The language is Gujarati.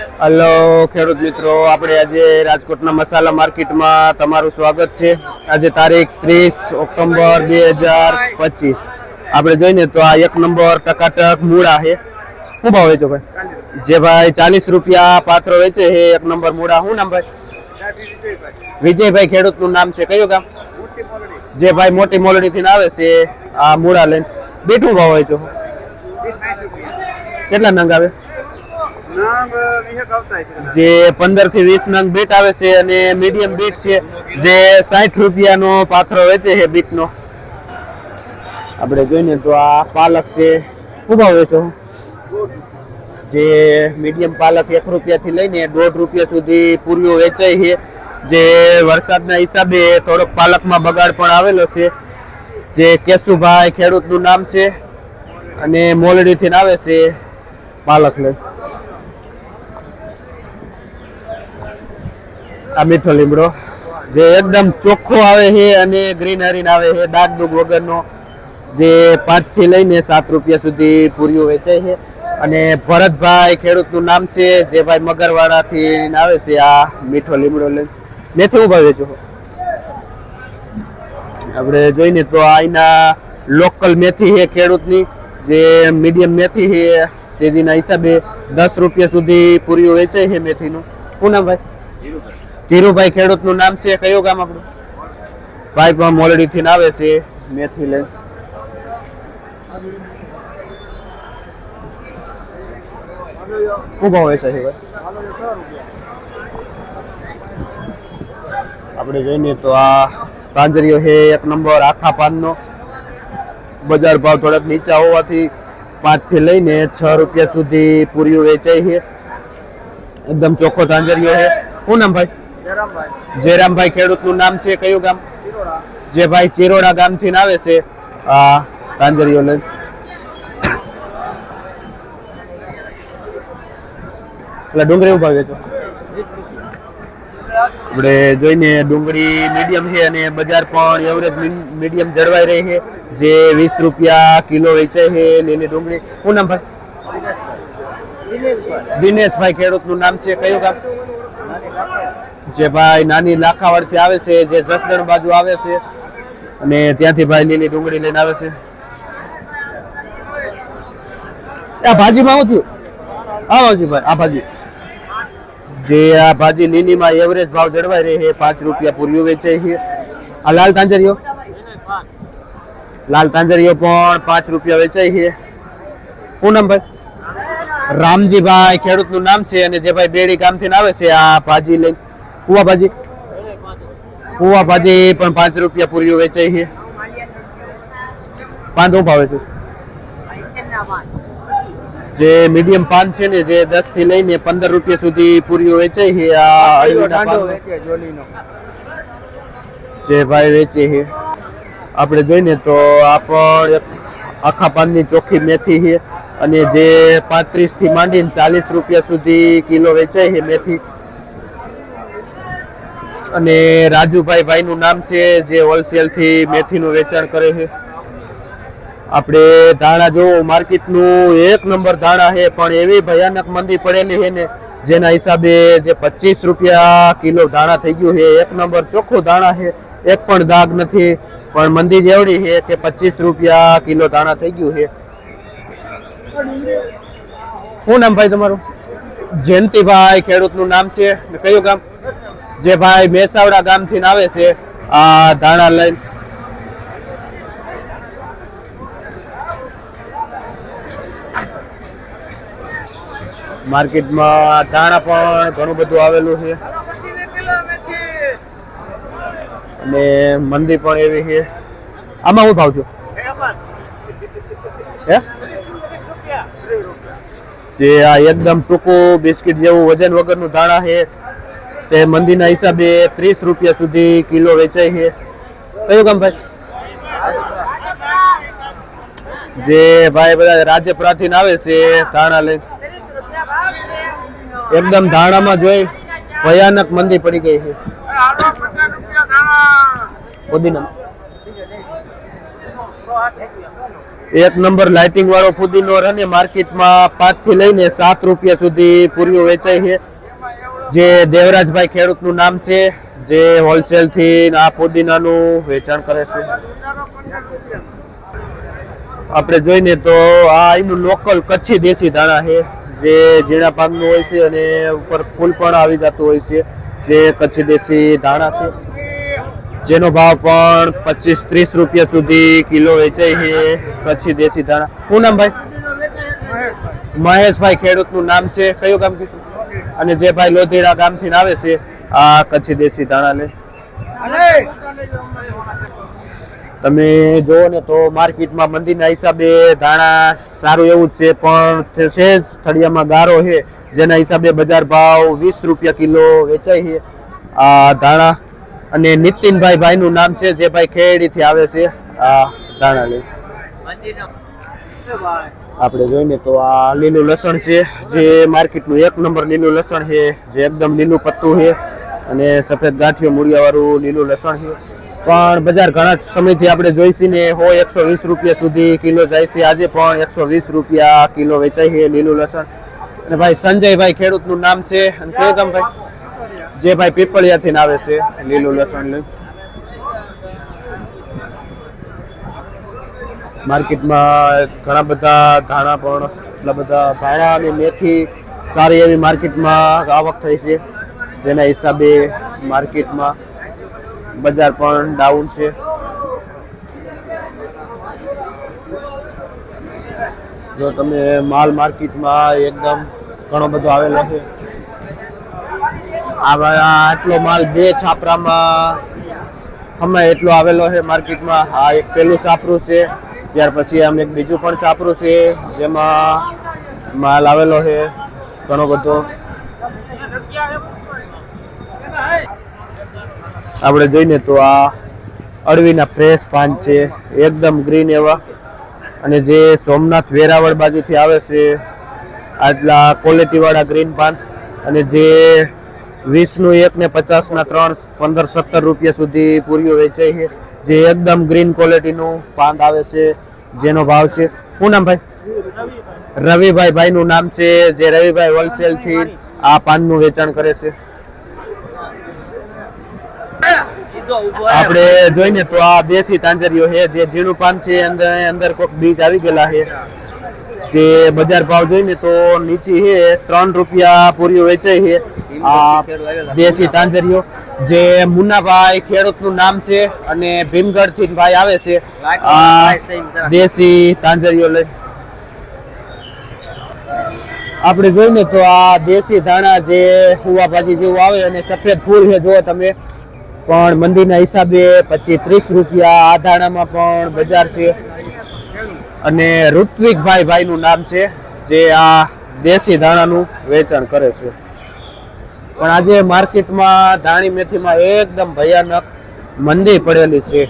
હલો ખેડૂત મિત્રો, આપણે આજે રાજકોટના મસાલા માર્કેટમાં તમારું સ્વાગત છે. આજે તારીખ 30 ઓક્ટોબર 2025. આપણે જોઈને તો આ એક નંબર ટકાટક મૂળા છે. શું ભાવ વેચો ભાઈ? જે ભાઈ 40 રૂપિયા પાત્રો વેચે છે એક નંબર મૂળા. શું નામ ભાઈ? વિજયભાઈ. ખેડૂતનું નામ છે, કયું ગામ? જે ભાઈ મોટી મોલડી થી આવે છે આ મૂળા લઈને. બીટ શું ભાવ વેચો? કેટલા નંગ આવે? જે 15 થી 20 નંગ બીટ આવે છે અને મીડિયમ બીટ છે જે 60 રૂપિયાનો પાથરો વેચે છે બીટનો. આપણે જોઈને તો આ પાલક છે. શું ભાવ વેચો? જે મીડિયમ પાલક 1 રૂપિયાથી લઈને 1.5 રૂપિયા સુધી પૂરીઓ વેચાય છે. જે વરસાદના હિસાબે થોડોક પાલકમાં બગાડ પણ આવેલો છે. જે કેશુભાઈ ખેડૂતનું નામ છે અને મોલડીથી આવે છે પાલક લઈ. આ મીઠો લીમડો જે એકદમ ચોખ્ખો આવે છે અને ગ્રીનરી આવે છે, ડાગ ડૂગ વગરનો. જે 5 થી લઈને 7 રૂપિયા સુધી પૂરીઓ વેચાય છે. અને ભરતભાઈ ખેડૂતનું નામ છે જે ભાઈ મગરવાડા થી આવે છે આ મીઠો લીમડો લઈ. મેથી હું ભાવ વેચો? આપણે જોઈને તો અહીંના લોકલ મેથી છે ખેડૂતની. જે મીડિયમ મેથી છે તેજીના હિસાબે 10 રૂપિયા સુધી પૂરીઓ વેચાય છે મેથીનું. શું નામ ભાઈ? ધીરુભાઈ ખેડૂતનું નામ છે, કયું ગામ આપણું? ભાઈ પણ મોલડી થી આવે છે મેથી લઈ. શું ભાવ વેચાય છે ભાઈ? આપણે જોઈને તો આ તાંજરીઓ છે એક નંબર આખા પાનનો. બજાર ભાવ થોડાક નીચા હોવાથી 5 થી લઈને 6 રૂપિયા સુધી પૂરીઓ વેચાય છે. એકદમ ચોખ્ખો તાંજરીઓ છે. શું નામ ભાઈ? જયરામભાઈ ખેડૂતનું નામ છે, કયું ગામ? જે ભાઈ ચિરોડા ગામ થી આવે છે આ તાંજરીઓ લઈ. એટલે ડુંગળી ઉભા વેચો? આપણે જોઈને ડુંગળી મીડિયમ છે અને બજાર પણ એવરેજ મીડિયમ જળવાઈ રહી છે. જે 20 રૂપિયા કિલો વેચાય છે લીલી ડુંગળી. શું નામ ભાઈ? દિનેશભાઈ ખેડૂતનું નામ છે, કયું ગામ? જે ભાઈ નાની લાખાવાડ થી આવે છે, જે જસદણ બાજુ આવે છે અને ત્યાંથી ભાઈ લીલી ડુંગળી લઈને આવે છે. આ ભાજીમાં શું થયું? આવો ભાઈ, આ ભાજી જે આ ભાજી લીલીમાં એવરેજ ભાવ જળવાઈ રહી છે. 5 રૂપિયા પૂરીઓ વેચાય છે. આ લાલ તાંજરીઓ? લાલ તાંજરીઓ પણ 5 રૂપિયા વેચાય છે. શું નામ ભાઈ? રામજીભાઈ ખેડૂતનું નામ છે અને જે ભાઈ બેડી ગામથી આવે છે આ ભાજી લઈ. કુવા ભાજી? કુવા ભાજી પણ 5 રૂપિયા પૂરીઓ વેચાય છે. પાન શું ભાવે છે? જે મીડિયમ પાન છે ને જે 10 થી લઈને 15 રૂપિયા સુધી પૂરીઓ વેચાય છે. આ જે ભાઈ વેચે છે. આપણે જોઈને તો આ પણ એક આખા પાનની ચોખ્ખી મેથી છે અને જે 35 થી માંડીને 40 રૂપિયા સુધી કિલો વેચાય છે મેથી. અને રાજુભાઈ ભાઈનું નામ છે જે હોલસેલ થી મેથીનું વેચાણ કરે છે. આપણે ધાણા જોવો માર્કેટનું એક નંબર ધાણા છે પણ એવી ભયાનક મંદી પડેલી છે ને જેના હિસાબે જે 25 રૂપિયા કિલો ધાણા થઈ ગયું છે. એક નંબર ચોખ્ખું ધાણા છે, એક પણ દાગ નથી. પણ મંદી જેવડી છે કે 25 રૂપિયા કિલો ધાણા થઈ ગયું છે. શું નામ ભાઈ તમારું? જયંતિભાઈ ખેડૂતનું નામ છે, કયું ગામ? જે ભાઈ મેસાવડા ગામ થી આવે છે આ ધાણા લઈને. માર્કેટમાં ધાણા પણ ઘણું બધું આવેલું છે અને મંદી પણ એવી છે. આમાં શું ભાવ થયો? જે આ એકદમ ટૂંકું બિસ્કિટ જેવું વજન વગરનું ધાણા છે તે મંદીના હિસાબે 30 રૂપિયા સુધી કિલો વેચાય છે. કયું ગામ ભાઈ? જે ભાઈ બધા રાજપરા થી આવે છે ધાણા લઈ. એકદમ ધાણામાં જોઈ ભયાનક મંદી પડી ગઈ છે. પુદીના એક નંબર લાઇટિંગ વાળો ફુદીનો અને માર્કેટમાં 5 થી લઈને 7 રૂપિયા સુધી પૂરીઓ વેચાય છે. જે દેવરાજભાઈ ખેડૂતનું નામ છે, જે હોલસેલ થી આ પુદીનાનું વેચાણ કરે છે. આપણે જોઈને તો આ એનું લોકલ કચ્છી દેશી ધાણા છે, જે ઝીણા પાકનું હોય છે અને ઉપર ફૂલ પણ આવી જતું હોય છે, જે કચ્છી દેશી ધાણા છે, જેનો ભાવ પણ 25-30 રૂપિયા સુધી કિલો વેચાય છે. કચ્છી દેશી ધાણા. શું નામ ભાઈ? મહેશભાઈ ખેડૂતનું નામ છે. કયું ગામ કીધું? અને જે ભાઈ લોધીડા ગામથી આવે છે આ કચ્છી દેશી ધાણા લે. તમે જોવો ને તો માર્કેટમાં મંદીના હિસાબે ધાણા સારું એવું જ છે, પણ છે જ થળિયામાં ગારો છે, જેના હિસાબે બજાર ભાવ 20 રૂપિયા કિલો વેચાય છે આ ધાણા. અને નીતિનભાઈ ભાઈનું નામ છે, જે ભાઈ ખેડીથી આવે છે આ ધાણા લઈ. આપણે જોઈને તો આ લીલું લસણ છે, જે માર્કેટનું એક નંબર લીલું લસણ છે, જે એકદમ લીલું પત્તું છે અને સફેદ ગાંઠિયો મૂળિયા વાળું લીલું લસણ છે. પણ બજાર ઘણા સમયથી આપણે જોઈશી ને 120 રૂપિયા સુધી કિલો જાય છે. આજે પણ 120 રૂપિયા કિલો વેચાય છે લીલું લસણ. અને ભાઈ સંજયભાઈ ખેડૂતનું નામ છે. અને કયું કામ ભાઈ? જે ભાઈ પીપળિયાથી આવે છે લીલું લસણ લઈ. માર્કેટમાં ઘણા બધા ધાણા પણ એટલા બધા ધાણા અને મેથી સારી એવી માર્કેટમાં આવક થઈ છે, જેના હિસાબે માર્કેટમાં બજાર પણ ડાઉન છે. જો તમે માલ માર્કેટમાં એકદમ ઘણો બધો આવેલો છે. આટલો માલ 2 છાપરામાં અમે એટલો આવેલો છે માર્કેટમાં. આ એક પેલું છાપરું છે, ત્યાર પછી આમ એક બીજું પણ છાપરું છે, જેમાં માલ આવેલો છે ઘણો બધો. આપણે જોઈને તો આ અળવીના ફ્રેશ પાન છે, એકદમ ગ્રીન એવા, અને જે સોમનાથ વેરાવળ બાજુથી આવે છે આટલા ક્વોલિટી વાળા ગ્રીન પાન. અને જે 20નું 1 ને 50ના 3 15-17 રૂપિયા સુધી પૂરીઓ વેચાય છે, જે એકદમ ગ્રીન ક્વોલિટીનું પાન આવે છે, જેનો ભાવ છે. શું નામ ભાઈ? રવિભાઈ ભાઈનું નામ છે, જે રવિભાઈ હોલસેલ થી આ પાનનું વેચાણ કરે છે. આપણે જોઈને તો આ દેશી તાંજરીઓ છે, જે ઝીણું પાન છે, અંદર કોઈક બીજ આવી ગયેલા છે. જે બજાર ભાવ જોઈને તો નીચી છે 3 રૂપિયા પૂરીઓ વેચાય છે આ દેશી તાંજરીઓ. જે મુન્નાભાઈ ખેડૂતનું નામ છે અને ભીમગઢ થી ભાઈ આવે છે આ દેશી તાંજરીઓ લઈ. આપણે જોઈને તો આ દેશી ધાણા જે હુવા ભાજી જેવું આવે અને સફેદ ફૂલ છે, જો તમે, પણ મંદીના હિસાબે 25-30 રૂપિયા આ ધાણામાં પણ બજાર છે. અને ઋત્વિકભાઈ ભાઈનું નામ છે, જે આ દેશી ધાણાનું વેચાણ કરે છે. પણ આજે માર્કેટમાં ધાણી મેથીમાં એકદમ ભયાનક મંદી પડેલી છે.